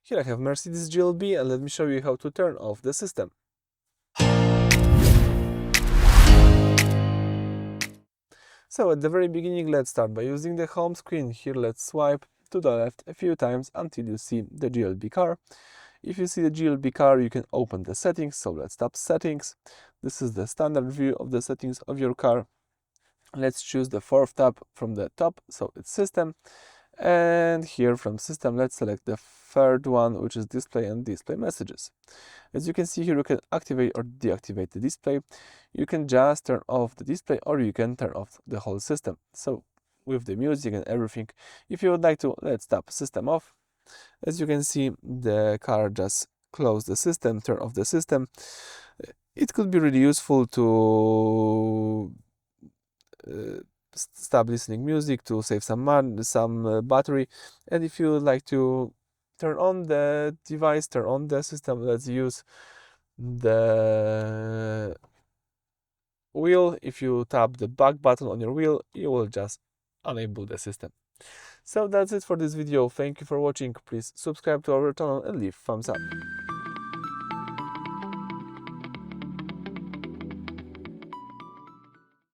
Here I have Mercedes GLB, and let me show you how to turn off the system. So at the very beginning, let's start by using the home screen. Here let's swipe to the left a few times until you see the GLB car. If you see the GLB car, you can open the settings. So let's tap settings. This is the standard view of the settings of your car. Let's choose the fourth tab from the top, so it's system. And here from system, let's select the third one, which is display and display messages. As you can see here, you can activate or deactivate the display. You can just turn off the display, or you can turn off the whole system. So with the music and everything, if you would like to, let's tap system off. As you can see, the car just closed the system, turn off the system. It could be really useful to stop listening music, to save some battery. And if you would like to turn on the device, turn on the system, let's use the wheel. If you tap the back button on your wheel, you will just enable the system. So that's it for this video. Thank you for watching. Please subscribe to our channel and leave thumbs up.